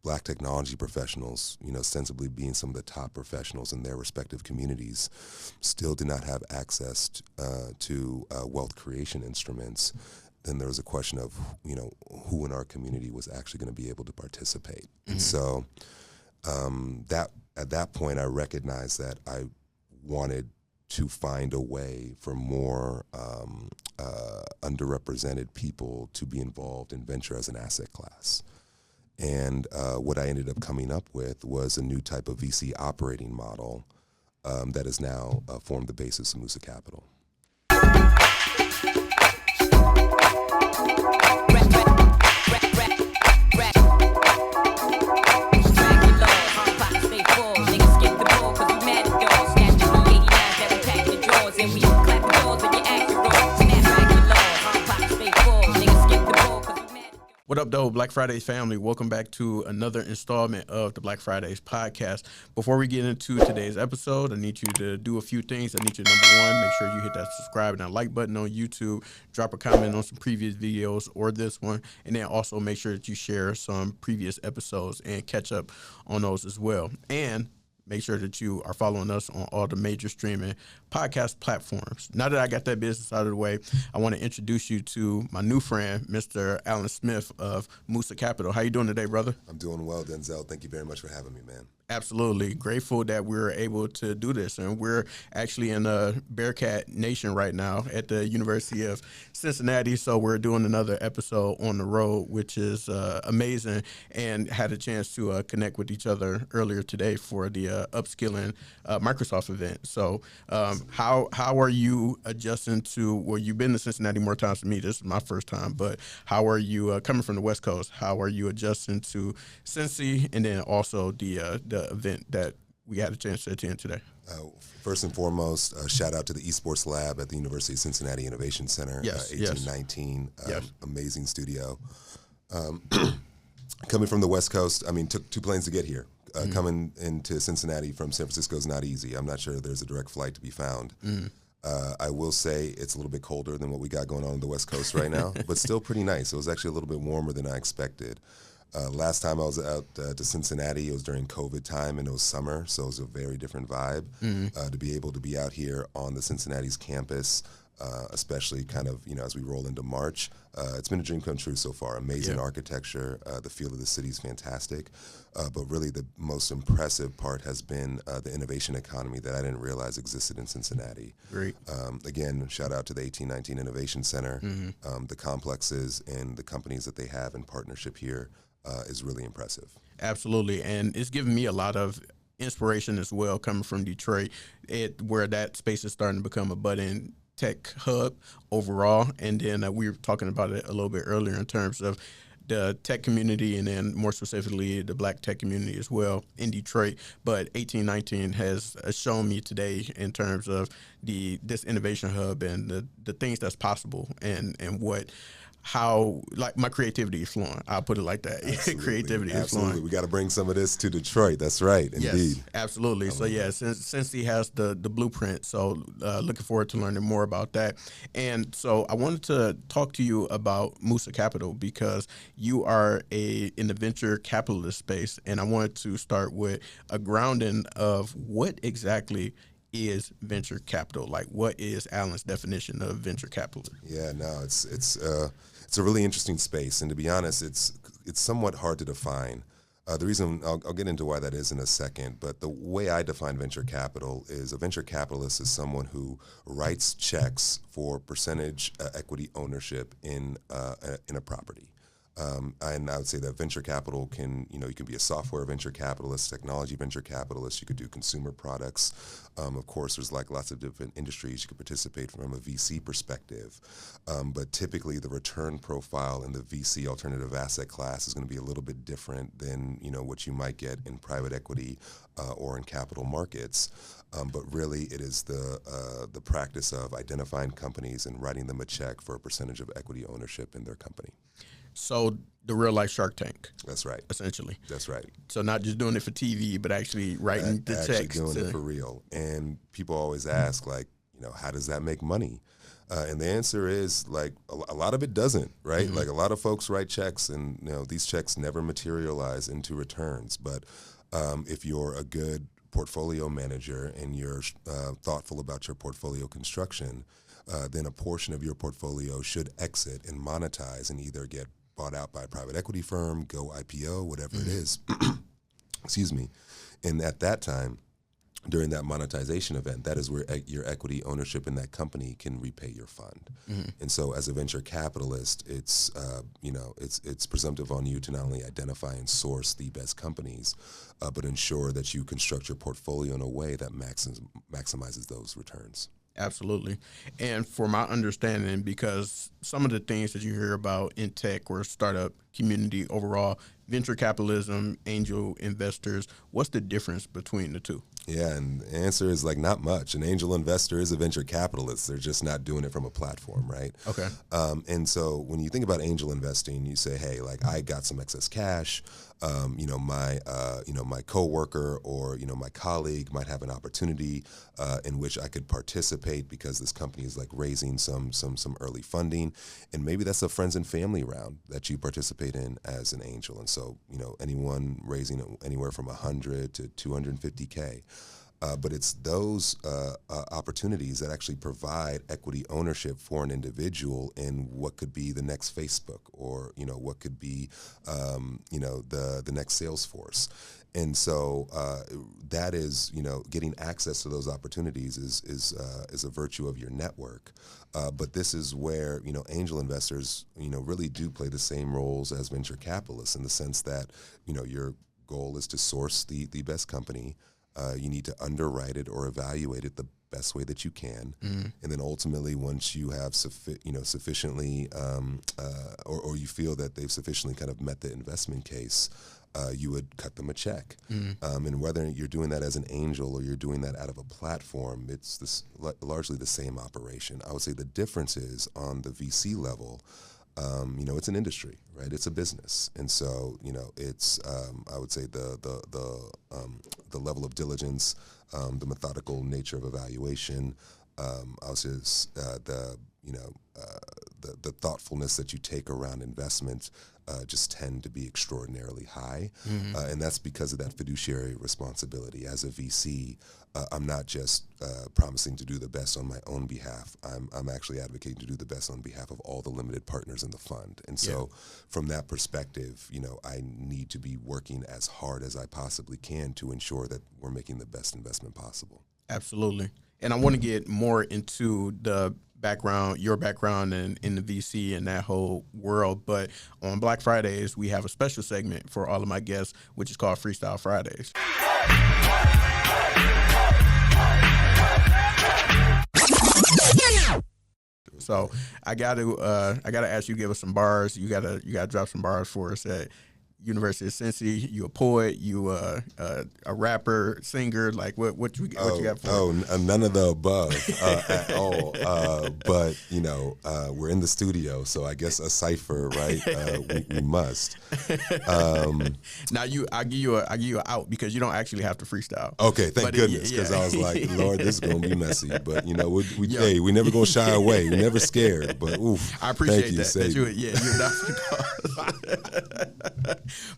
Black technology professionals, ostensibly being some of the top professionals in their respective communities, still did not have access to wealth creation instruments, then there was a question of, who in our community was actually going to be able to participate. Mm-hmm. And so that at that point, I recognized that I wanted to find a way for more underrepresented people to be involved in venture as an asset class. And what I ended up coming up with was a new type of VC operating model that has now formed the basis of Musa Capital. What up, though, Black Fridays family? Welcome back to another installment of the Black Fridays podcast. Before we get into today's episode, I need you to do a few things. I need you to, number one, make sure you hit that subscribe and that like button on YouTube, drop a comment on some previous videos or this one, and then also make sure that you share some previous episodes and catch up on those as well. And make sure that you are following us on all the major streaming podcast platforms. Now that I got that business out of the way, I want to introduce you to my new friend, Mr. Alan Smith of Musa Capital. How you doing today, brother? I'm doing well, Denzel. Thank you very much for having me, man. Absolutely. Grateful that we're able to do this. And we're actually in Bearcat Nation right now at the University of Cincinnati. So we're doing another episode on the road, which is amazing, and had a chance to connect with each other earlier today for the upskilling Microsoft event. So how are you adjusting to, well, you've been to Cincinnati more times than me. This is my first time, but how are you coming from the West Coast? How are you adjusting to Cincy and then also the event that we had a chance to attend today? First and foremost, shout out to the Esports Lab at the University of Cincinnati Innovation Center, 1819, amazing studio. Coming from the West Coast, took 2 planes to get here. Coming into Cincinnati from San Francisco is not easy. I'm not sure there's a direct flight to be found. I will say it's a little bit colder than what we got going on the West Coast right now, but still pretty nice. It was actually a little bit warmer than I expected. Last time I was out to Cincinnati, it was during COVID time, and it was summer, so it was a very different vibe. To be able to be out here on the Cincinnati's campus, especially kind of, as we roll into March, it's been a dream come true so far. Amazing architecture, the feel of the city is fantastic, but really the most impressive part has been the innovation economy that I didn't realize existed in Cincinnati. Great. Again, shout out to the 1819 Innovation Center. The complexes and the companies that they have in partnership here is really impressive. Absolutely, and it's given me a lot of inspiration as well, coming from Detroit, where that space is starting to become a budding tech hub overall. And then we were talking about it a little bit earlier in terms of the tech community, and then more specifically the Black tech community as well in Detroit. But 1819 has shown me today in terms of this innovation hub and the things that's possible and how my creativity is flowing. I'll put it like that. Creativity is flowing. We got to bring some of this to Detroit. That's right. Indeed. Yes, absolutely. So since he has the blueprint, so looking forward to learning more about that. And so I wanted to talk to you about Musa Capital because you are in the venture capitalist space, and I wanted to start with a grounding of what exactly is venture capital. Like, what is Alan's definition of venture capital? Yeah, no, it's a really interesting space, and to be honest, it's somewhat hard to define. The reason I'll get into why that is in a second, but the way I define venture capital is a venture capitalist is someone who writes checks for percentage equity ownership in a property. And I would say that venture capital you can be a software venture capitalist, technology venture capitalist, you could do consumer products. Of course, there's lots of different industries you could participate from a VC perspective. But typically the return profile in the VC alternative asset class is going to be a little bit different than, what you might get in private equity or in capital markets. But really it is the practice of identifying companies and writing them a check for a percentage of equity ownership in their company. So the real life Shark Tank. That's right. Essentially. That's right. So not just doing it for TV, but actually writing the checks. Actually doing it for real. And people always ask, how does that make money? And the answer is like a lot of it doesn't, right? Like a lot of folks write checks, and these checks never materialize into returns. But if you're a good portfolio manager and you're thoughtful about your portfolio construction, then a portion of your portfolio should exit and monetize and either get bought out by a private equity firm, go IPO, whatever it is. Excuse me. And at that time, during that monetization event, that is where your equity ownership in that company can repay your fund. And so, as a venture capitalist, it's it's presumptive on you to not only identify and source the best companies, but ensure that you construct your portfolio in a way that maximizes those returns. Absolutely. And for my understanding, because some of the things that you hear about in tech or startup community overall, venture capitalism, angel investors, what's the difference between the two? Yeah, and the answer is like not much. An angel investor is a venture capitalist. They're just not doing it from a platform, right? Okay. And so when you think about angel investing, you say, hey, like I got some excess cash. My coworker or my colleague might have an opportunity in which I could participate because this company is like raising some early funding, and maybe that's a friends and family round that you participate in as an angel. And so anyone raising anywhere from 100 to 250K. But it's those opportunities that actually provide equity ownership for an individual in what could be the next Facebook or what could be the next Salesforce. And so that is getting access to those opportunities is a virtue of your network. But this is where angel investors really do play the same roles as venture capitalists in the sense that your goal is to source the best company. You need to underwrite it or evaluate it the best way that you can, and then ultimately, once you have sufficiently, or you feel that they've sufficiently kind of met the investment case, you would cut them a check. And whether you're doing that as an angel or you're doing that out of a platform, it's largely the same operation. I would say the difference is on the VC level. It's an industry, right? It's a business, and so it's I would say the level of diligence, the methodical nature of evaluation, also the thoughtfulness that you take around investments just tend to be extraordinarily high, and that's because of that fiduciary responsibility. As a VC, I'm not just promising to do the best on my own behalf. I'm actually advocating to do the best on behalf of all the limited partners in the fund. And so from that perspective, I need to be working as hard as I possibly can to ensure that we're making the best investment possible. Absolutely. And I want to get more into your background in the VC and that whole world. But on Black Fridays, we have a special segment for all of my guests, which is called Freestyle Fridays. So I gotta ask you to give us some bars. You gotta drop some bars for us at University of Cincy. You a poet? You a rapper, singer? Like what you got for? None of the above at all. But we're in the studio, so I guess a cipher, right? We must. Now I give you an out because you don't actually have to freestyle. Okay, thank goodness, because I was like, Lord, this is gonna be messy. But we never gonna shy away. We never scared. But I appreciate that. You're not.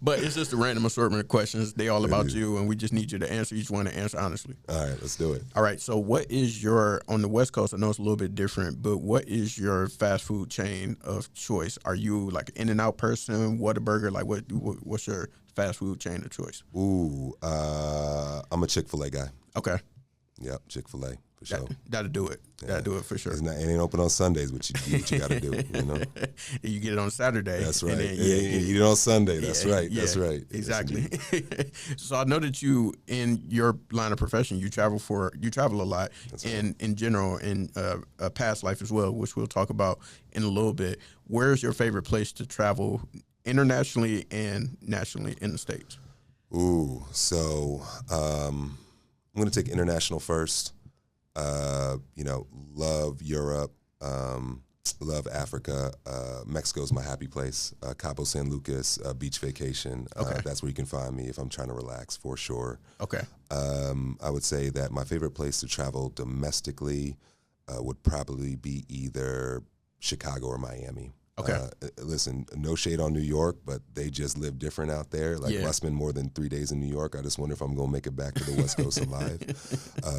But it's just a random assortment of questions. They all about you, and we just need you to answer each one and answer honestly. All right, let's do it. All right, so what is on the West Coast, I know it's a little bit different, but what is your fast food chain of choice? Are you like an In-N-Out person, Whataburger? Like what's your fast food chain of choice? I'm a Chick-fil-A guy. Okay. Yep, Chick-fil-A. For sure. That'll do it. Yeah. That'll do it for sure. It ain't open on Sundays, but you do what you got to do. You get it on Saturday. That's right. Then, you eat it on Sunday. That's right. Yeah, that's right. Exactly. Yes, so I know that you, in your line of profession, you travel a lot in general, in a past life as well, which we'll talk about in a little bit. Where's your favorite place to travel internationally and nationally in the States? So I'm going to take international first. Love Europe, love Africa. Mexico's my happy place. Cabo San Lucas, beach vacation. Okay. That's where you can find me if I'm trying to relax, for sure. Okay. I would say that my favorite place to travel domestically would probably be either Chicago or Miami. Okay. Listen, no shade on New York, but they just live different out there. Like, if I spend more than 3 days in New York, I just wonder if I'm going to make it back to the West Coast alive.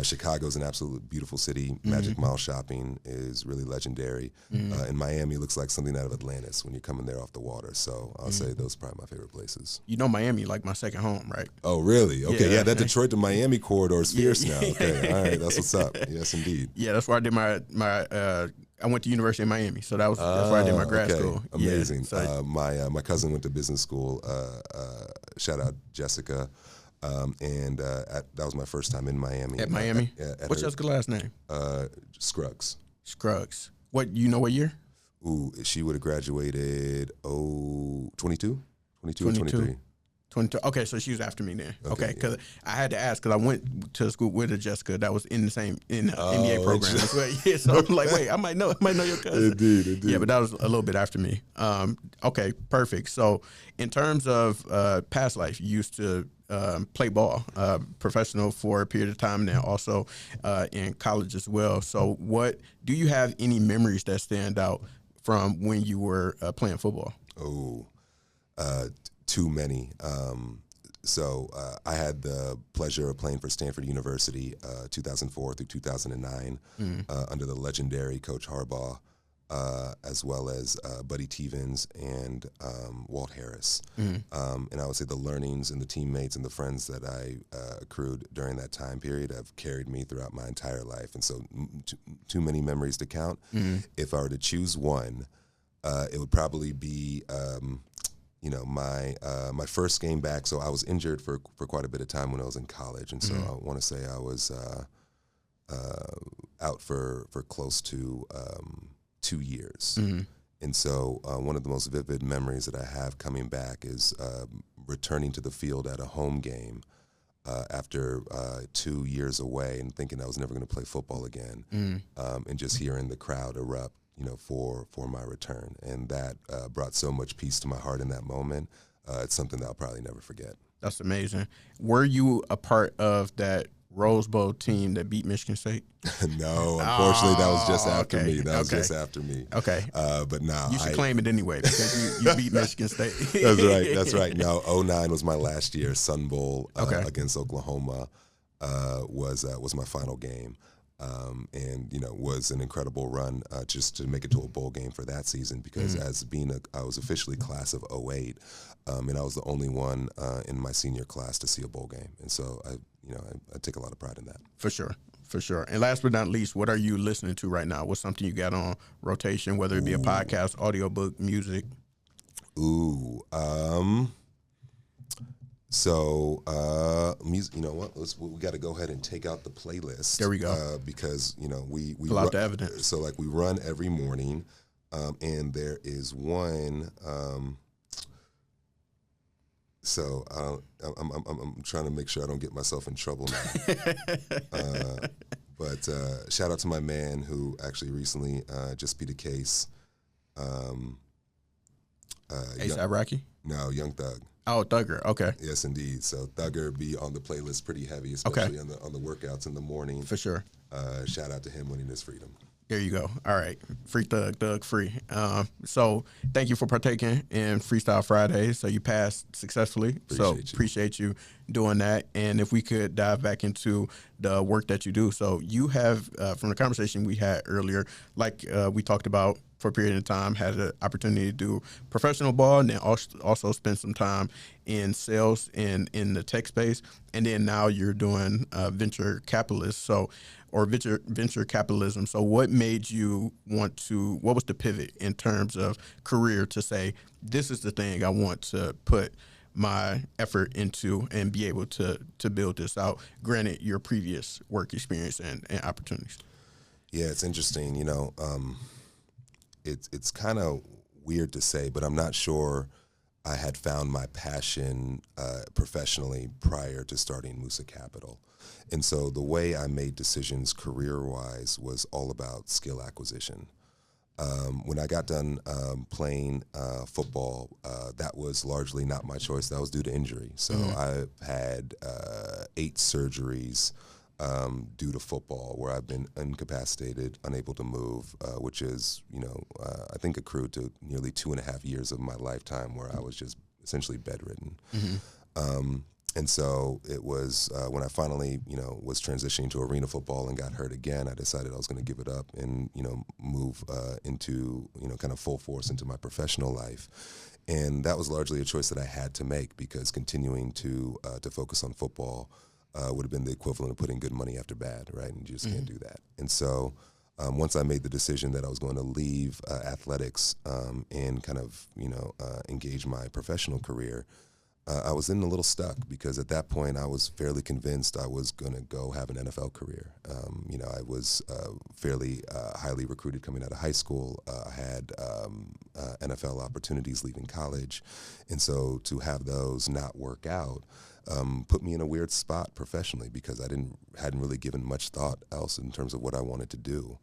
Chicago's an absolute beautiful city. Magic Mile shopping is really legendary. And Miami looks like something out of Atlantis when you're coming there off the water. So I'll say those are probably my favorite places. You know, Miami, like my second home, right? Oh, really? Okay, yeah, that Detroit to Miami corridor is fierce now. Yeah. Okay, all right, that's what's up. Yes, indeed. Yeah, that's where I did I went to University of Miami, so that's where I did my grad school. Amazing. Yeah, so my cousin went to business school. Shout out Jessica. That was my first time in Miami. At Miami? What's your Jessica's last name? Scruggs. Scruggs. You know what year? Ooh, she would have graduated 22 or 23. 22. Okay, so she was after me then. Okay, because I had to ask because I went to school with a Jessica that was in the same NBA program as well. Yeah, so I'm like, wait, I might know your cousin. Indeed. Yeah, but that was a little bit after me. Okay, perfect. So in terms of past life, you used to play ball, professional for a period of time, and then also in college as well. So do you have any memories that stand out from when you were playing football? Oh, too many. I had the pleasure of playing for Stanford University 2004 through 2009 under the legendary Coach Harbaugh, as well as Buddy Tevens and Walt Harris. And I would say the learnings and the teammates and the friends that I accrued during that time period have carried me throughout my entire life. And so too many memories to count. If I were to choose one, it would probably be my first game back. So I was injured for quite a bit of time when I was in college, and so I want to say I was out for close to 2 years. And so one of the most vivid memories that I have coming back is returning to the field at a home game after 2 years away and thinking I was never going to play football again, and just hearing the crowd erupt, for my return. And that brought so much peace to my heart in that moment. It's something that I'll probably never forget. That's amazing. Were you a part of that Rose Bowl team that beat Michigan State? No, unfortunately, that was just after me. That was just after me. Okay. But no. You should claim it anyway because you beat Michigan State. That's right. No, 2009 was my last year. Sun Bowl against Oklahoma was my final game. And was an incredible run just to make it to a bowl game for that season, because I was officially class of 2008, and I was the only one in my senior class to see a bowl game, and so I take a lot of pride in that. For sure. And last but not least, what are you listening to right now? What's something you got on rotation, whether it be a podcast, audiobook, music? Music. You know what? We got to go ahead and take out the playlist. There we go. Because we pull out the evidence. So we run every morning, and there is one. I'm trying to make sure I don't get myself in trouble now. But shout out to my man who actually recently just beat a case. A$AP Rocky? No, Young Thug. Oh, Thugger. Okay. Yes, indeed. So Thugger be on the playlist pretty heavy, especially on the workouts in the morning. For sure. Shout out to him winning his freedom. There you go. All right. Free Thug free. So thank you for partaking in Freestyle Fridays. So you passed successfully. Appreciate you doing that. And if we could dive back into the work that you do. So you have, from the conversation we had earlier, we talked about for a period of time, had the opportunity to do professional ball, and then also spend some time in sales and in the tech space. And then now you're doing venture capitalism. So what made you what was the pivot in terms of career to say, this is the thing I want to put my effort into and be able to build this out, granted your previous work experience and opportunities? Yeah, it's interesting. It's kind of weird to say, but I'm not sure I had found my passion professionally prior to starting Musa Capital. And so the way I made decisions career-wise was all about skill acquisition. When I got done playing football, that was largely not my choice. That was due to injury. So I've had 8 surgeries due to football, where I've been incapacitated, unable to move, which is, I think accrued to nearly 2.5 years of my lifetime where I was just essentially bedridden. And so it was when I finally, was transitioning to arena football and got hurt again, I decided I was going to give it up and, move into, kind of full force into my professional life. And that was largely a choice that I had to make because continuing to focus on football would have been the equivalent of putting good money after bad, right? And you just can't do that. And so once I made the decision that I was going to leave athletics and kind of, engage my professional career, I was in a little stuck because at that point I was fairly convinced I was going to go have an NFL career. I was fairly highly recruited coming out of high school. I had NFL opportunities leaving college. And so to have those not work out put me in a weird spot professionally because I hadn't really given much thought else in terms of what I wanted to do.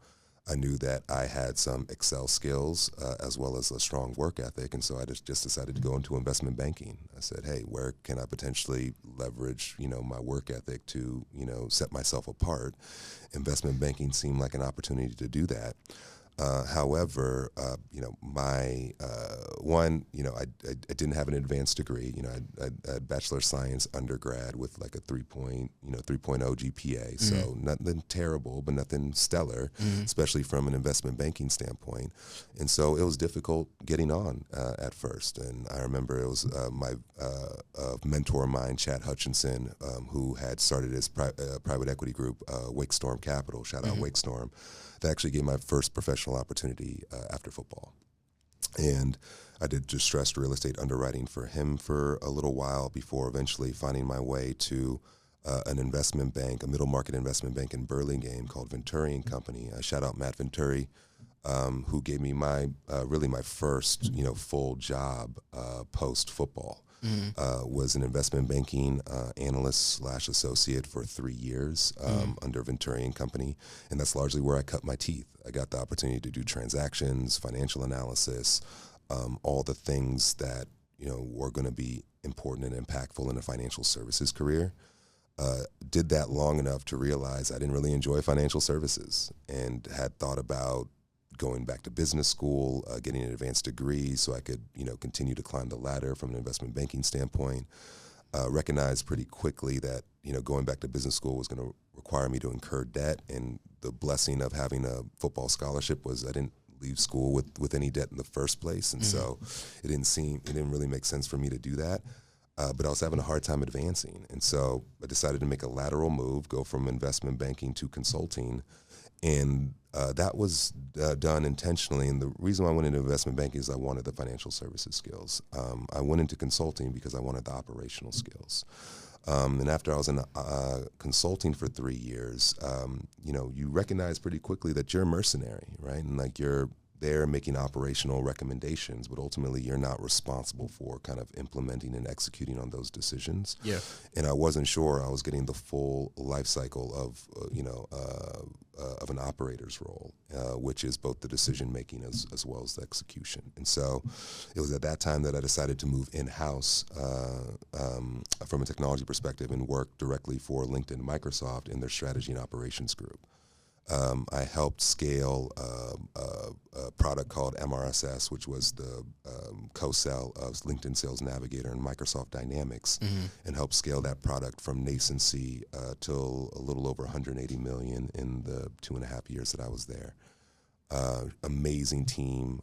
I knew that I had some Excel skills as well as a strong work ethic, and so I just decided to go into investment banking. I said, hey, where can I potentially leverage, my work ethic to, set myself apart? Investment banking seemed like an opportunity to do that. However, my I didn't have an advanced degree. I had bachelor of science undergrad with like a 3.0 GPA. So nothing terrible, but nothing stellar, especially from an investment banking standpoint. And so it was difficult getting on at first. And I remember it was my mentor of mine, Chad Hutchinson, who had started his private equity group, Musa Capital. Shout out Wakestorm. That actually gave my first professional opportunity after football. And I did distressed real estate underwriting for him for a little while before eventually finding my way to an investment bank, a middle market investment bank in Burlingame called Venturi and Company. Shout out Matt Venturi, who gave me my first full job post football. Was an investment banking analyst / associate for 3 years under Venturi and Company, and that's largely where I cut my teeth. I got the opportunity to do transactions, financial analysis, all the things that were going to be important and impactful in a financial services career. Did that long enough to realize I didn't really enjoy financial services and had thought about going back to business school, getting an advanced degree so I could, continue to climb the ladder from an investment banking standpoint. Recognized pretty quickly that, going back to business school was going to require me to incur debt. And the blessing of having a football scholarship was I didn't leave school with any debt in the first place. And so it didn't really make sense for me to do that. But I was having a hard time advancing. And so I decided to make a lateral move, go from investment banking to consulting. And that was done intentionally. And the reason why I went into investment banking is I wanted the financial services skills. I went into consulting because I wanted the operational skills. And after I was in consulting for 3 years, you recognize pretty quickly that you're a mercenary, right? And like you're there making operational recommendations, but ultimately you're not responsible for kind of implementing and executing on those decisions. Yeah. And I wasn't sure I was getting the full life cycle of, of an operator's role, which is both the decision making as well as the execution. And so it was at that time that I decided to move in-house from a technology perspective and work directly for LinkedIn and Microsoft in their strategy and operations group. I helped scale a product called MRSS, which was the co-sell of LinkedIn Sales Navigator and Microsoft Dynamics, and helped scale that product from nascency till a little over 180 million in the 2.5 years that I was there. Amazing team,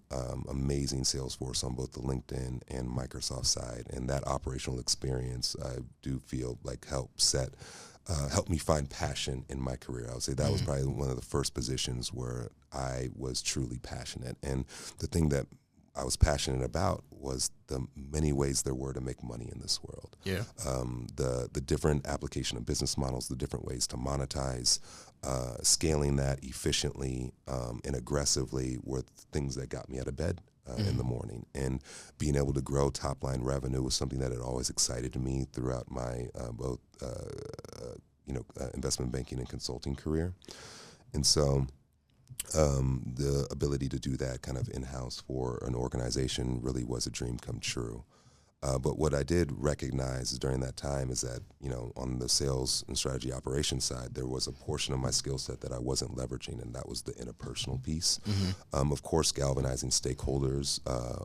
amazing sales force on both the LinkedIn and Microsoft side, and that operational experience I do feel like helped me find passion in my career. I would say that was probably one of the first positions where I was truly passionate. And the thing that I was passionate about was the many ways there were to make money in this world. Yeah. The different application of business models, the different ways to monetize, scaling that efficiently and aggressively were things that got me out of bed in the morning. And being able to grow top line revenue was something that had always excited me throughout my both investment banking and consulting career. And so the ability to do that kind of in-house for an organization really was a dream come true. But what I did recognize during that time is that, on the sales and strategy operations side, there was a portion of my skill set that I wasn't leveraging, and that was the interpersonal piece. Of course, galvanizing stakeholders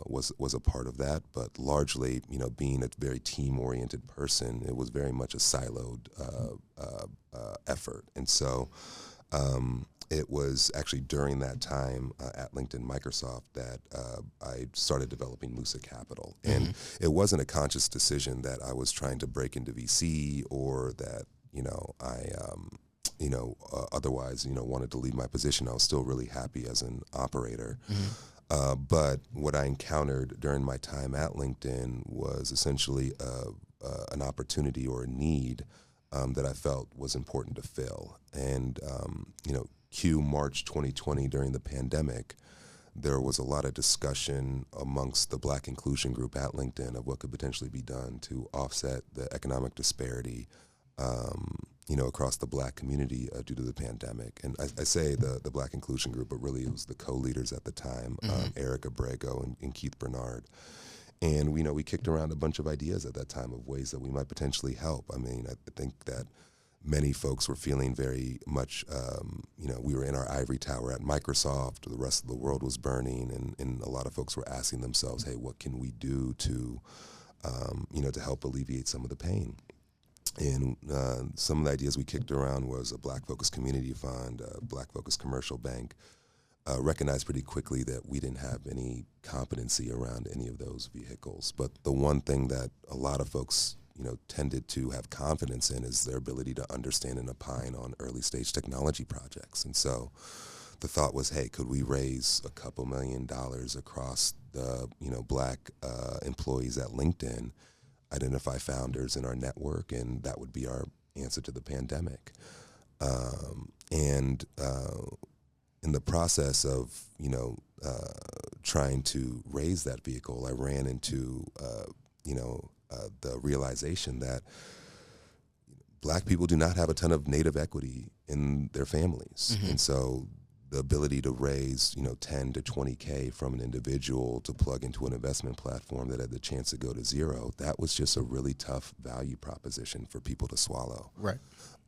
was a part of that, but largely, being a very team-oriented person, it was very much a siloed effort. And so it was actually during that time at LinkedIn Microsoft that I started developing Musa Capital. And it wasn't a conscious decision that I was trying to break into VC or that, otherwise, wanted to leave my position. I was still really happy as an operator. But what I encountered during my time at LinkedIn was essentially an opportunity or a need that I felt was important to fill. And, March 2020 during the pandemic, there was a lot of discussion amongst the Black inclusion group at LinkedIn of what could potentially be done to offset the economic disparity, across the Black community due to the pandemic. And I say the Black inclusion group, but really it was the co-leaders at the time, Eric Abrego and Keith Bernard. And we kicked around a bunch of ideas at that time of ways that we might potentially help. I mean, I think that many folks were feeling very much, we were in our ivory tower at Microsoft, the rest of the world was burning, and a lot of folks were asking themselves, hey, what can we do to help alleviate some of the pain? And some of the ideas we kicked around was a Black-focused community fund, a Black-focused commercial bank. Recognized pretty quickly that we didn't have any competency around any of those vehicles. But the one thing that a lot of folks tended to have confidence in is their ability to understand and opine on early stage technology projects. And so the thought was, hey, could we raise a couple $1 million across the, Black employees at LinkedIn, identify founders in our network, and that would be our answer to the pandemic. In the process of, trying to raise that vehicle, I ran into, the realization that Black people do not have a ton of native equity in their families. And so the ability to raise, 10 to 20K from an individual to plug into an investment platform that had the chance to go to zero, that was just a really tough value proposition for people to swallow. Right.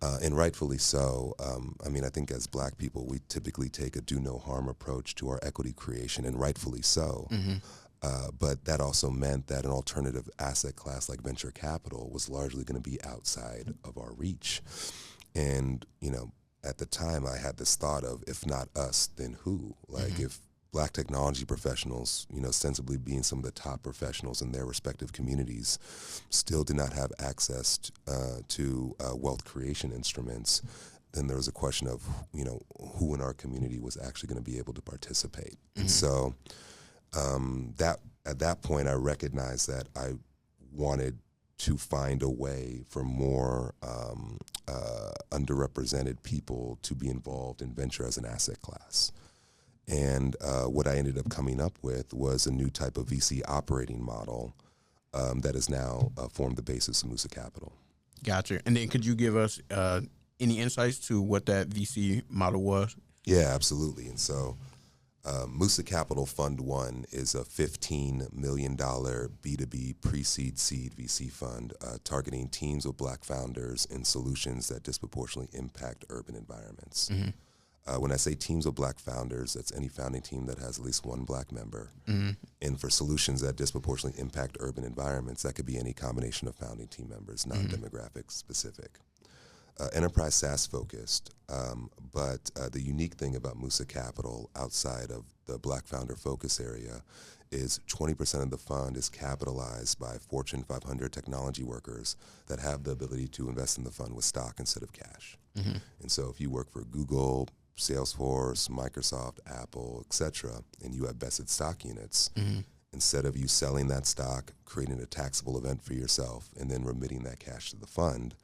And rightfully so. I think as Black people, we typically take a do no harm approach to our equity creation, and rightfully so. But that also meant that an alternative asset class like venture capital was largely going to be outside of our reach. And, at the time I had this thought of, if not us, then who? Like if Black technology professionals, ostensibly being some of the top professionals in their respective communities, still did not have access to wealth creation instruments, then there was a question of, who in our community was actually going to be able to participate. And so that at that point, I recognized that I wanted to find a way for more underrepresented people to be involved in venture as an asset class. And what I ended up coming up with was a new type of VC operating model that has now formed the basis of Musa Capital. Gotcha. And then could you give us any insights to what that VC model was? Yeah, absolutely. And so Musa Capital Fund 1 is a $15 million B2B pre-seed seed VC fund targeting teams of Black founders and solutions that disproportionately impact urban environments. When I say teams of Black founders, that's any founding team that has at least one Black member. And for solutions that disproportionately impact urban environments, that could be any combination of founding team members, non-demographic specific. Enterprise SaaS focused, but the unique thing about Musa Capital outside of the Black founder focus area is 20% of the fund is capitalized by Fortune 500 technology workers that have the ability to invest in the fund with stock instead of cash. And so if you work for Google, Salesforce, Microsoft, Apple, et cetera, and you have vested stock units, instead of you selling that stock, creating a taxable event for yourself, and then remitting that cash to the fund,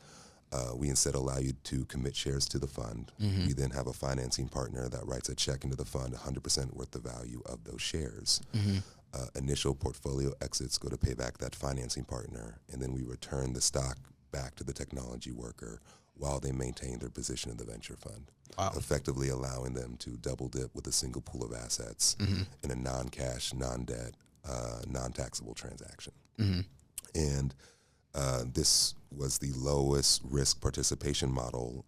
we instead allow you to commit shares to the fund. We then have a financing partner that writes a check into the fund, 100% worth the value of those shares. Initial portfolio exits go to pay back that financing partner, and then we return the stock back to the technology worker while they maintain their position in the venture fund, effectively allowing them to double dip with a single pool of assets in a non-cash, non-debt, non-taxable transaction. And this was the lowest risk participation model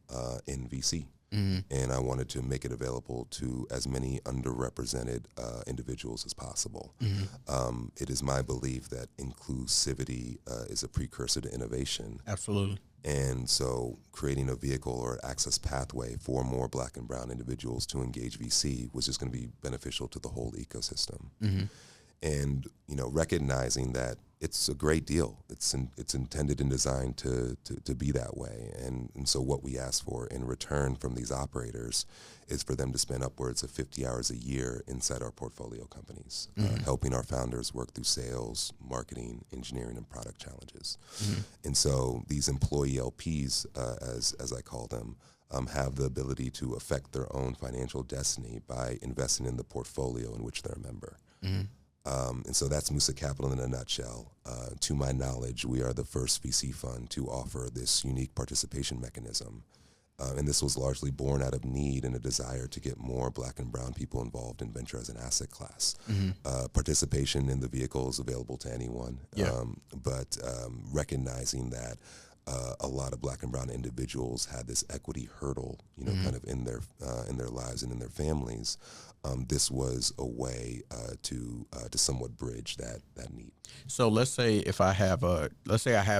in VC. And I wanted to make it available to as many underrepresented individuals as possible. It is my belief that inclusivity is a precursor to innovation. Absolutely. And so creating a vehicle or access pathway for more Black and brown individuals to engage VC was just going to be beneficial to the whole ecosystem. And, you know, recognizing that it's a great deal. It's intended and designed to be that way. And so what we ask for in return from these operators is for them to spend upwards of 50 hours a year inside our portfolio companies, helping our founders work through sales, marketing, engineering, and product challenges. And so these employee LPs, as I call them, have the ability to affect their own financial destiny by investing in the portfolio in which they're a member. And so that's Musa Capital in a nutshell. To my knowledge, we are the first VC fund to offer this unique participation mechanism. And this was largely born out of need and a desire to get more Black and brown people involved in venture as an asset class. Participation in the vehicle is available to anyone, but recognizing that a lot of Black and brown individuals had this equity hurdle, you know, kind of in their lives and in their families. This was a way to somewhat bridge that need. So let's say I have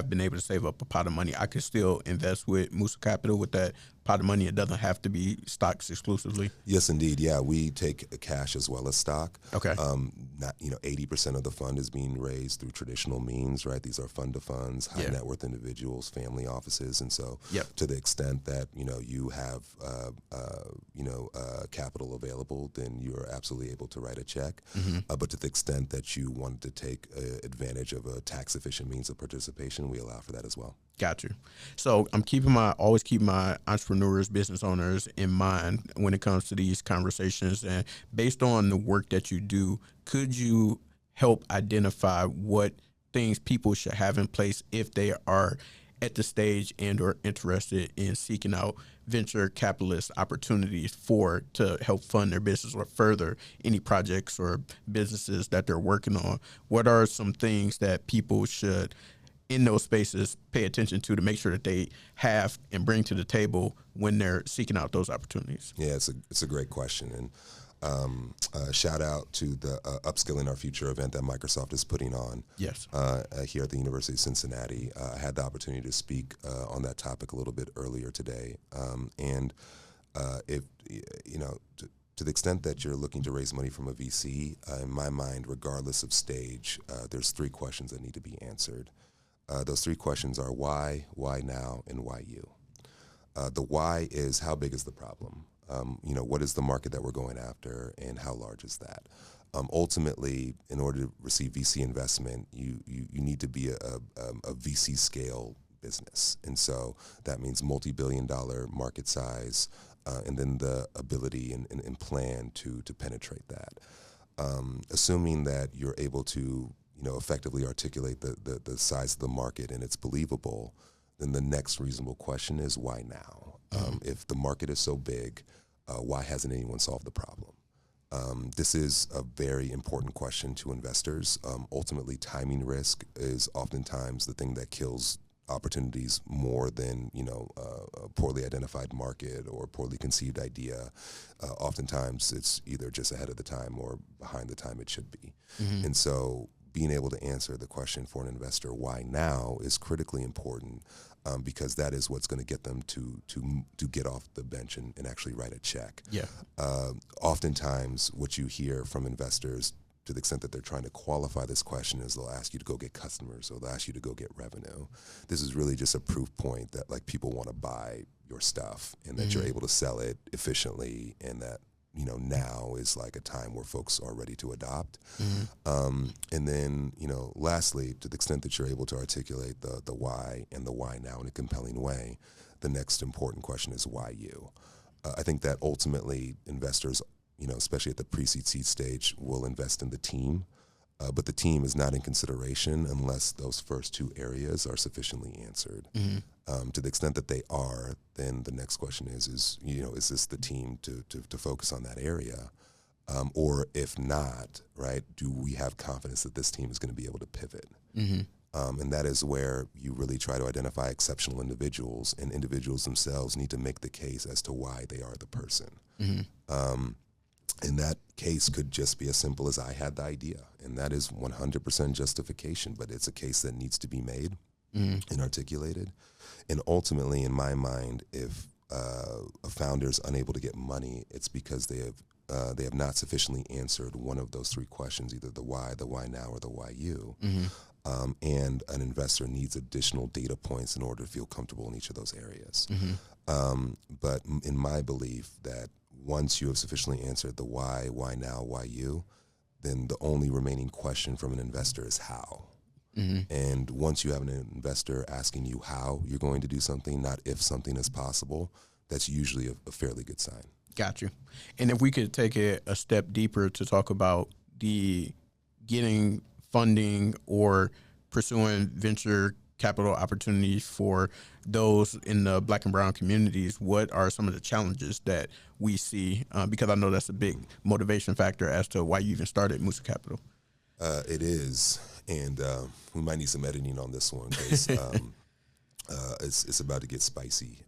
been able to save up a pot of money, I could still invest with Musa Capital with that pot of money. It doesn't have to be stocks exclusively. Yes, indeed. Yeah, we take cash as well as stock. Okay. 80% of the fund is being raised through traditional means, right? These are fund to funds, high net worth individuals, family offices, and so to the extent that you have capital available, then you are absolutely able to write a check. But to the extent that you wanted to take advantage of a tax efficient means of participation, we allow for that as well. Got you. So I'm always keep my entrepreneurs, business owners in mind when it comes to these conversations. And based on the work that you do, could you help identify what things people should have in place if they are at the stage and or interested in seeking out venture capitalist opportunities to help fund their business or further any projects or businesses that they're working on? What are some things that people should in those spaces pay attention to make sure that they have and bring to the table when they're seeking out those opportunities? Yeah, it's a great question. And shout out to the Upskilling Our Future event that Microsoft is putting on here at the University of Cincinnati. I had the opportunity to speak on that topic a little bit earlier today. If to the extent that you're looking to raise money from a VC, in my mind, regardless of stage, there's three questions that need to be answered. Those three questions are why now, and why you. The why is how big is the problem? What is the market that we're going after, and how large is that? Ultimately, in order to receive VC investment, you need to be a VC scale business. And so that means multi-billion-dollar market size, and then the ability and plan to penetrate that. Assuming that you're able to effectively articulate the size of the market and it's believable, then the next reasonable question is why now? If the market is so big, why hasn't anyone solved the problem? This is a very important question to investors. Ultimately, timing risk is oftentimes the thing that kills opportunities more than a poorly identified market or a poorly conceived idea. Oftentimes, it's either just ahead of the time or behind the time it should be. And so being able to answer the question for an investor, why now, is critically important because that is what's going to get them to get off the bench and actually write a check. Oftentimes, what you hear from investors, to the extent that they're trying to qualify this question, is they'll ask you to go get customers or they'll ask you to go get revenue. This is really just a proof point that people want to buy your stuff and that you're able to sell it efficiently, and that now is a time where folks are ready to adopt. And then, lastly, to the extent that you're able to articulate the why and the why now in a compelling way, the next important question is why you? I think that ultimately investors, especially at the pre-seed seed stage, will invest in the team. But the team is not in consideration unless those first two areas are sufficiently answered. To the extent that they are, then the next question is this the team to focus on that area? Or if not, right, do we have confidence that this team is going to be able to pivot? And that is where you really try to identify exceptional individuals, and individuals themselves need to make the case as to why they are the person. And that case could just be as simple as I had the idea, and that is 100% justification, but it's a case that needs to be made and articulated. And ultimately, in my mind, if a founder is unable to get money, it's because they have not sufficiently answered one of those three questions, either the why now, or the why you. And an investor needs additional data points in order to feel comfortable in each of those areas. But in my belief, that once you have sufficiently answered the why now, why you, then the only remaining question from an investor is how. And once you have an investor asking you how you're going to do something, not if something is possible, that's usually a fairly good sign. Got you. And if we could take it a step deeper to talk about the getting funding or pursuing venture capital opportunities for those in the Black and brown communities, what are some of the challenges that we see? Because I know that's a big motivation factor as to why you even started Musa Capital. It is, and we might need some editing on this one because it's about to get spicy.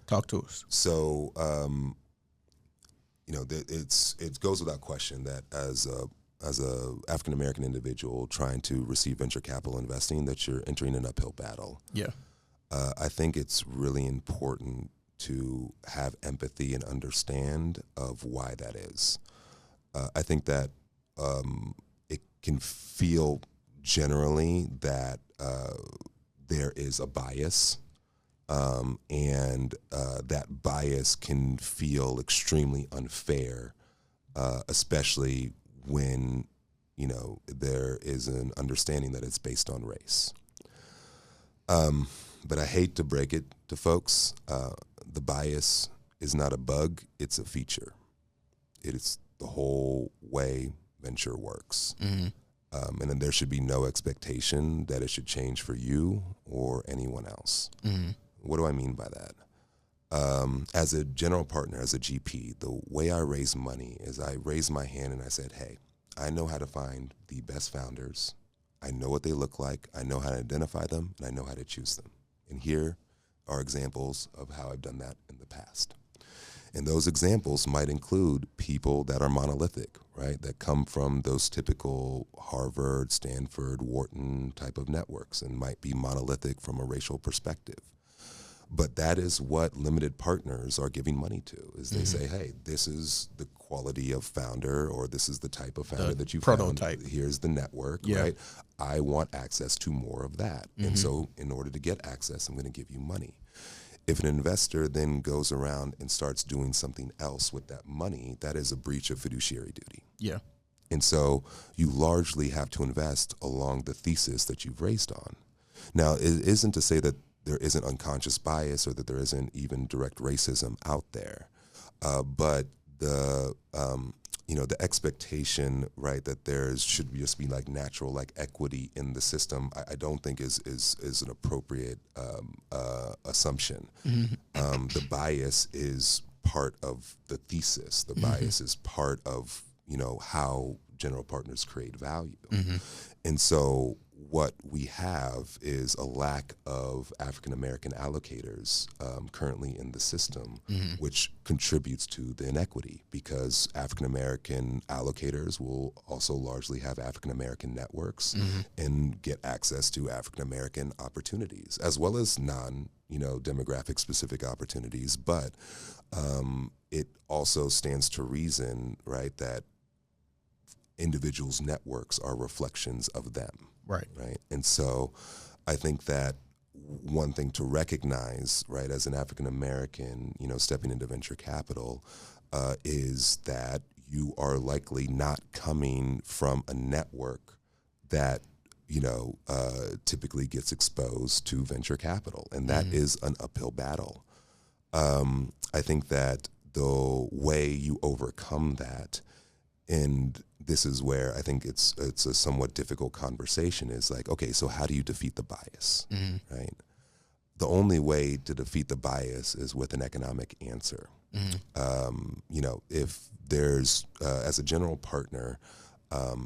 Talk to us. So, it goes without question that as a African American individual trying to receive venture capital investing, that you're entering an uphill battle. Yeah. I think it's really important to have empathy and understand of why that is. I think that it can feel generally that there is a bias, and that bias can feel extremely unfair, especially when there is an understanding that it's based on race. But I hate to break it to folks. The bias is not a bug, it's a feature. It is the whole way venture works. And then there should be no expectation that it should change for you or anyone else. What do I mean by that? As a general partner, as a GP, the way I raise money is I raised my hand and I said, hey, I know how to find the best founders. I know what they look like. I know how to identify them, and I know how to choose them. And here are examples of how I've done that in the past. And those examples might include people that are monolithic, right? That come from those typical Harvard, Stanford, Wharton type of networks, and might be monolithic from a racial perspective. But that is what limited partners are giving money to, is they say, hey, this is the quality of founder, or this is the type of founder that you prototype. Found. Here's the network, right? I want access to more of that. And so in order to get access, I'm going to give you money. If an investor then goes around and starts doing something else with that money, that is a breach of fiduciary duty. Yeah. And so you largely have to invest along the thesis that you've raised on. Now, it isn't to say that there isn't unconscious bias or that there isn't even direct racism out there. But the expectation, right, that there should just be like natural like equity in the system, I don't think is an appropriate assumption. The bias is part of the thesis. The bias is part of how general partners create value. And so what we have is a lack of African American allocators currently in the system, which contributes to the inequity, because African American allocators will also largely have African American networks and get access to African American opportunities, as well as demographic specific opportunities. But it also stands to reason, right, that individuals' networks are reflections of them. Right. And so I think that one thing to recognize, right, as an African American, stepping into venture capital, is that you are likely not coming from a network that, typically gets exposed to venture capital. And that is an uphill battle. I think that the way you overcome that, and this is where I think it's a somewhat difficult conversation, is like, okay, so how do you defeat the bias, right? The only way to defeat the bias is with an economic answer. If there's, as a general partner,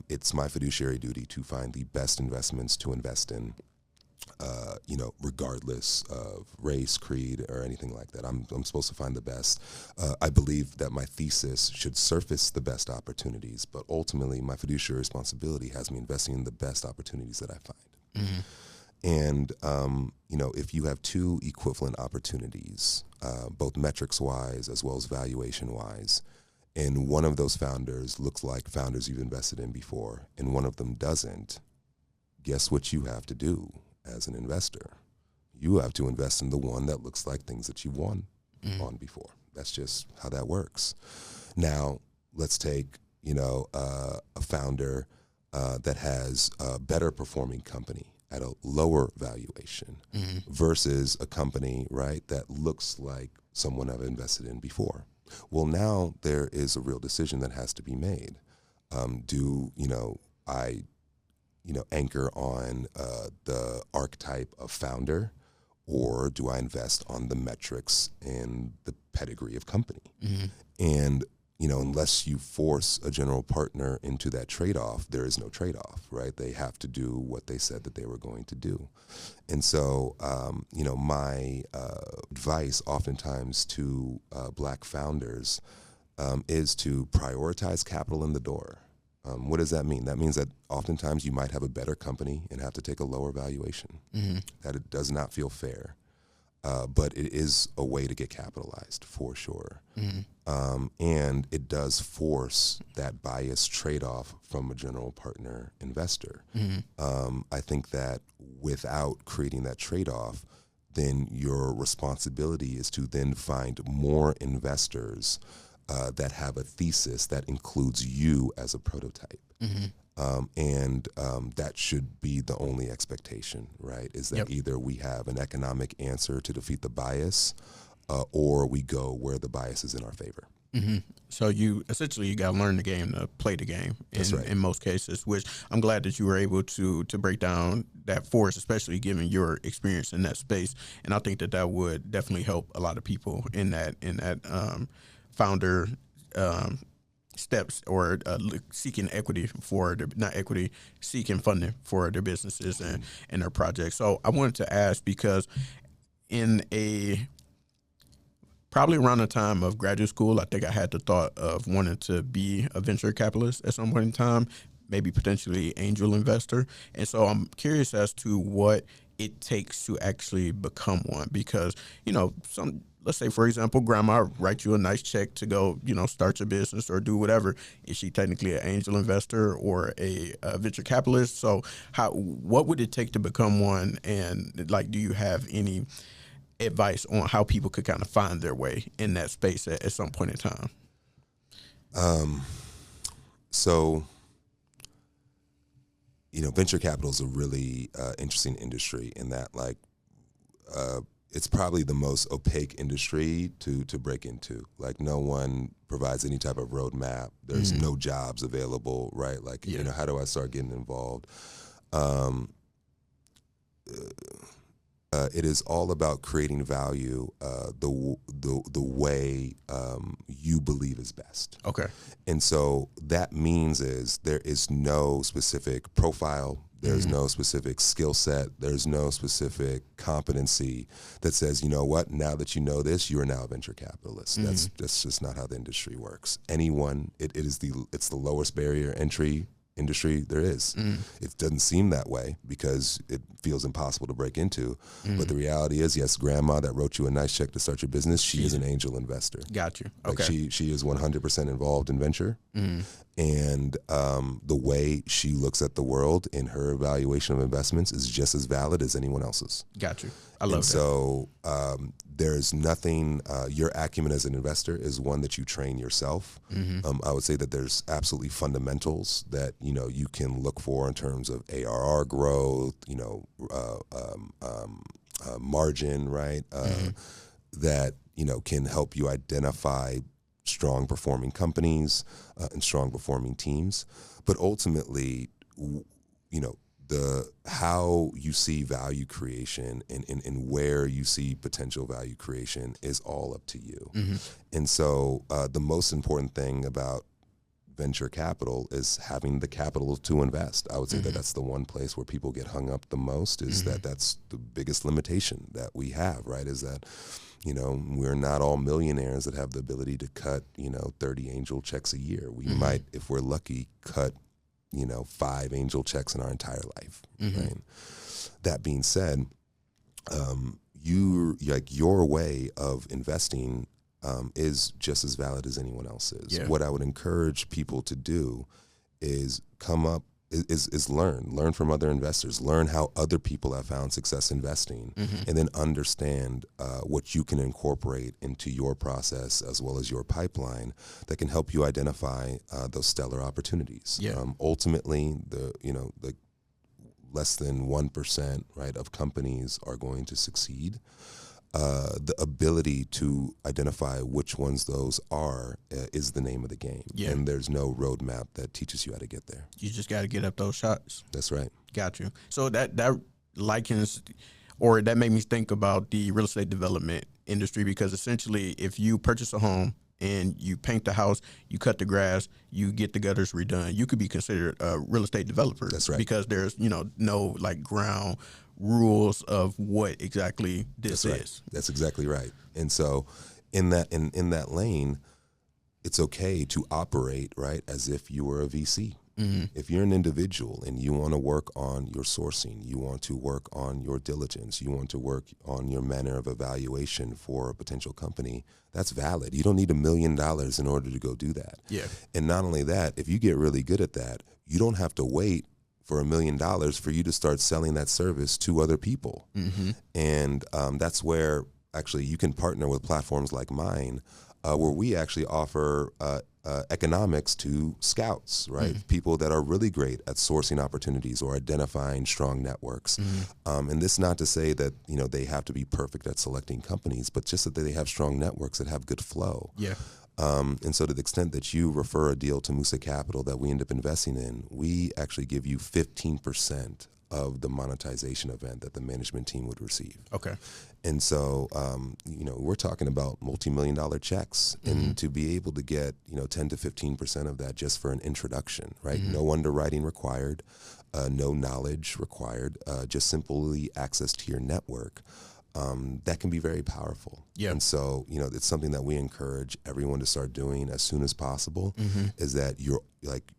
it's my fiduciary duty to find the best investments to invest in, regardless of race, creed, or anything like that. I'm supposed to find the best. I believe that my thesis should surface the best opportunities, but ultimately my fiduciary responsibility has me investing in the best opportunities that I find. Mm-hmm. And, if you have two equivalent opportunities, both metrics-wise as well as valuation-wise, and one of those founders looks like founders you've invested in before, and one of them doesn't, guess what you have to do as an investor? You have to invest in the one that looks like things that you've won on before. That's just how that works. Now, let's take, a founder that has a better performing company at a lower valuation versus a company, right, that looks like someone I've invested in before. Well, now there is a real decision that has to be made. Do I anchor on the archetype of founder, or do I invest on the metrics and the pedigree of company? And unless you force a general partner into that trade-off, there is no trade-off, right? They have to do what they said that they were going to do. And so, my advice oftentimes to Black founders is to prioritize capital in the door. What does that mean? That means that oftentimes you might have a better company and have to take a lower valuation. That it does not feel fair. But it is a way to get capitalized for sure. And it does force that bias trade-off from a general partner investor. I think that without creating that trade-off, then your responsibility is to then find more investors that have a thesis that includes you as a prototype. And that should be the only expectation, right? Is that either we have an economic answer to defeat the bias, or we go where the bias is in our favor. So you got to learn the game to play the game in most cases, which I'm glad that you were able to break down that for us, especially given your experience in that space. And I think that would definitely help a lot of people in that founder steps, or seeking equity seeking funding for their businesses and their projects. So I wanted to ask, because probably around the time of graduate school, I think I had the thought of wanting to be a venture capitalist at some point in time, maybe potentially angel investor. And so I'm curious as to what it takes to actually become one, because, let's say, for example, grandma writes you a nice check to go, start your business or do whatever. Is she technically an angel investor or a venture capitalist? So what would it take to become one? And do you have any advice on how people could kind of find their way in that space at some point in time? Venture capital is a really interesting industry in that, it's probably the most opaque industry to break into. No one provides any type of roadmap. There's no jobs available, right? How do I start getting involved? It is all about creating value the way you believe is best. Okay. And so that means there is no specific profile. There's no specific skill set. There's no specific competency that says, you know what, now that you know this, you are now a venture capitalist. That's just not how the industry works. Anyone, it's the lowest barrier entry industry there is. It doesn't seem that way because it feels impossible to break into. But the reality is, yes, grandma that wrote you a nice check to start your business, she is an angel investor. Got you. Okay. She is 100% involved in venture. And the way she looks at the world in her evaluation of investments is just as valid as anyone else's. Got you. I love that. So there's nothing, your acumen as an investor is one that you train yourself. I would say that there's absolutely fundamentals that, you can look for in terms of ARR growth, margin, right? That, can help you identify strong performing companies and strong performing teams. But ultimately, how you see value creation and where you see potential value creation is all up to you. And so the most important thing about venture capital is having the capital to invest. I would say that that's the one place where people get hung up the most, is that that's the biggest limitation that we have, right? Is that, we're not all millionaires that have the ability to cut, 30 angel checks a year. We might, if we're lucky, cut, 5 angel checks in our entire life, right? That being said, your way of investing is just as valid as anyone else's. Yeah. What I would encourage people to do is learn from other investors, learn how other people have found success investing, and then understand what you can incorporate into your process as well as your pipeline that can help you identify those stellar opportunities. Yeah. Ultimately, the less than 1%, right, of companies are going to succeed. The ability to identify which ones those are is the name of the game. Yeah. And there's no roadmap that teaches you how to get there. You just got to get up those shots. That's right. Got you. So that likens, or that made me think about the real estate development industry, because essentially if you purchase a home and you paint the house, you cut the grass, you get the gutters redone, you could be considered a real estate developer. That's right. Because there's, no like ground rules of what exactly this That's right. is. That's exactly right. And so in that lane, it's okay to operate, right, as if you were a VC. If you're an individual and you want to work on your sourcing, you want to work on your diligence, you want to work on your manner of evaluation for a potential company, that's valid. You don't need $1 million in order to go do that. Yeah. And not only that, if you get really good at that, you don't have to wait for $1 million for you to start selling that service to other people. And that's where actually you can partner with platforms like mine, where we actually offer economics to scouts, right? People that are really great at sourcing opportunities or identifying strong networks. And this not to say that, they have to be perfect at selecting companies, but just that they have strong networks that have good flow. Yeah. And so to the extent that you refer a deal to Musa Capital that we end up investing in, we actually give you 15% of the monetization event that the management team would receive. Okay. And so, we're talking about multi-million-dollar checks, and to be able to get, 10 to 15% of that just for an introduction, right? No underwriting required, no knowledge required, just simply access to your network. That can be very powerful. Yeah. And so, it's something that we encourage everyone to start doing as soon as possible, is that you're like,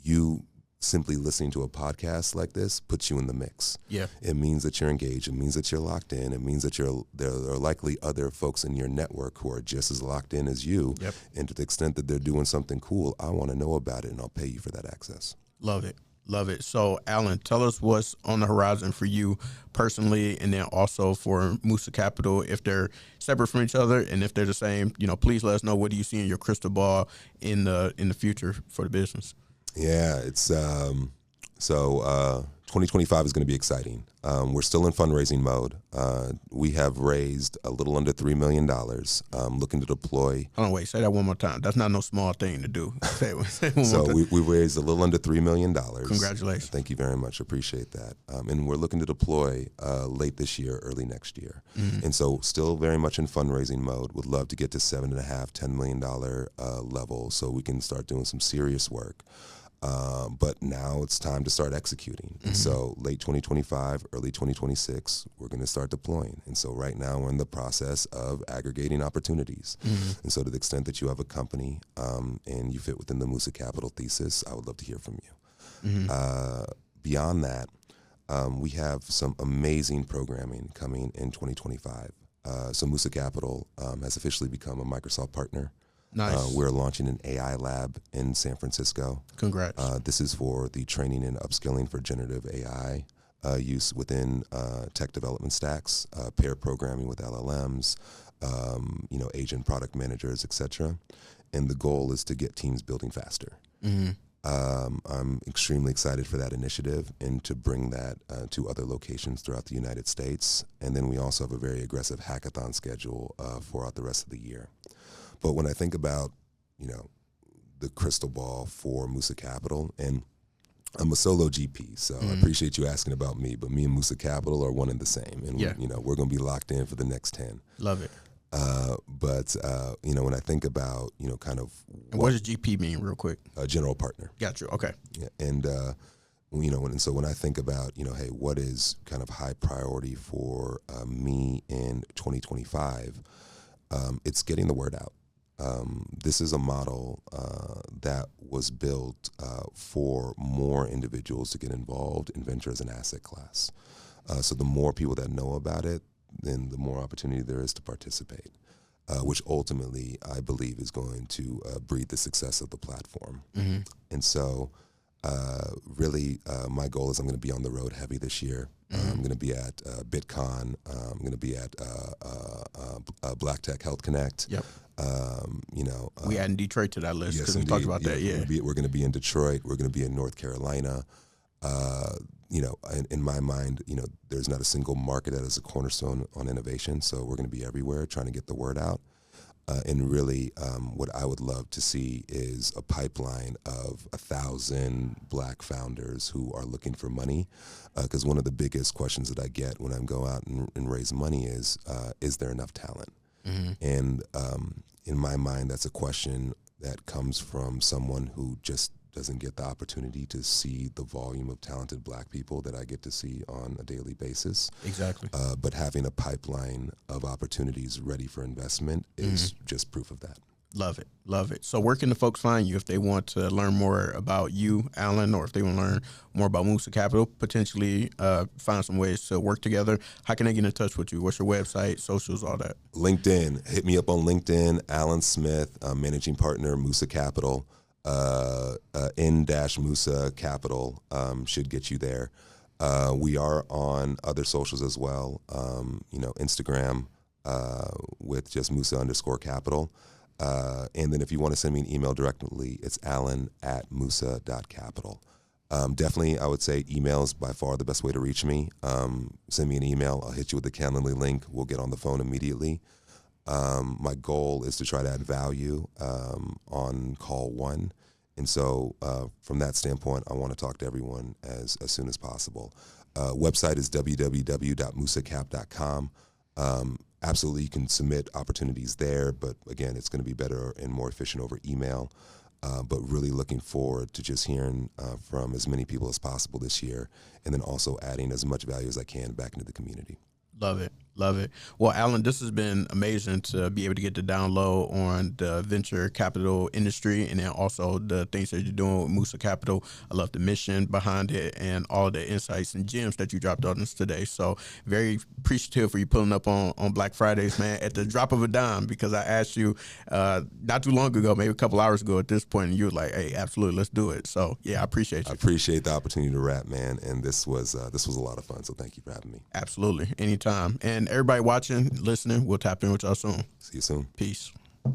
you simply listening to a podcast like this puts you in the mix. Yeah. It means that you're engaged. It means that you're locked in. It means that there are likely other folks in your network who are just as locked in as you. Yep. And to the extent that they're doing something cool, I want to know about it, and I'll pay you for that access. Love it. Love it. So, Alan, tell us what's on the horizon for you personally, and then also for Musa Capital, if they're separate from each other, and if they're the same. Please let us know, what do you see in your crystal ball in the future for the business? Yeah, it's 2025 is going to be exciting. We're still in fundraising mode. We have raised a little under $3 million, looking to deploy. Hold on, wait, say that one more time. That's not no small thing to do. Say it one So more time. we raised a little under $3 million. Congratulations. Thank you very much. Appreciate that. And we're looking to deploy late this year, early next year. And so still very much in fundraising mode. Would love to get to $7.5, $10 million level so we can start doing some serious work. But now it's time to start executing. And so late 2025, early 2026, we're going to start deploying. And so right now we're in the process of aggregating opportunities. And so to the extent that you have a company and you fit within the Musa Capital thesis, I would love to hear from you. Beyond that, we have some amazing programming coming in 2025. So Musa Capital has officially become a Microsoft partner. Nice. We're launching an AI lab in San Francisco. Congrats. This is for the training and upskilling for generative AI use within tech development stacks, pair programming with LLMs, agent product managers, etc. And the goal is to get teams building faster. I'm extremely excited for that initiative and to bring that to other locations throughout the United States. And then we also have a very aggressive hackathon schedule throughout the rest of the year. But when I think about, the crystal ball for Musa Capital, and I'm a solo GP, so I appreciate you asking about me, but me and Musa Capital are one and the same. And, we're going to be locked in for the next 10. Love it. But when I think about kind of And what does GP mean, real quick? general partner. Got you. Okay. Yeah, and so when I think about hey, what is kind of high priority for me in 2025, it's getting the word out. This is a model that was built for more individuals to get involved in venture as an asset class. So the more people that know about it, then the more opportunity there is to participate, which ultimately I believe is going to breed the success of the platform. Mm-hmm. And so really my goal is I'm going to be on the road heavy this year. I'm going to be at BitCon. I'm going to be at Black Tech Health Connect. Yep. We adding Detroit to that list because yes, we talked about that. Yeah. We're going to be in Detroit. We're going to be in North Carolina. In my mind, there's not a single market that is a cornerstone on innovation. So we're going to be everywhere trying to get the word out. And really, what I would love to see is a pipeline of 1,000 Black founders who are looking for money. Because one of the biggest questions that I get when I go out and raise money is there enough talent? Mm-hmm. And in my mind, that's a question that comes from someone who just doesn't get the opportunity to see the volume of talented Black people that I get to see on a daily basis. Exactly. But having a pipeline of opportunities ready for investment is just proof of that. Love it. Love it. So where can the folks find you if they want to learn more about you, Alan, or if they want to learn more about Musa Capital, potentially find some ways to work together? How can they get in touch with you? What's your website, socials, all that? LinkedIn. Hit me up on LinkedIn, Alan Smith, managing partner, Musa Capital. N-Musa Capital should get you there. We are on other socials as well, Instagram with just Musa_Capital. And then if you want to send me an email directly, it's alan@musa.capital. Definitely, I would say email is by far the best way to reach me. Send me an email. I'll hit you with the Calendly link. We'll get on the phone immediately. My goal is to try to add value on call one. And so from that standpoint, I want to talk to everyone as soon as possible. Website is www.musacap.com. Absolutely, you can submit opportunities there, but again, it's going to be better and more efficient over email. But really looking forward to just hearing from as many people as possible this year, and then also adding as much value as I can back into the community. Love it. Love it. Well, Alan, this has been amazing to be able to get the down low on the venture capital industry and then also the things that you're doing with Musa Capital. I love the mission behind it and all the insights and gems that you dropped on us today. So very appreciative for you pulling up on Black Fridays, man, at the drop of a dime, because I asked you not too long ago, maybe a couple hours ago at this point, and you were like, hey, absolutely, let's do it. So, yeah, I appreciate you. I appreciate the opportunity to rap, man, and this was a lot of fun, so thank you for having me. Absolutely. Anytime. And everybody watching, listening, we'll tap in with y'all soon. See you soon. Peace.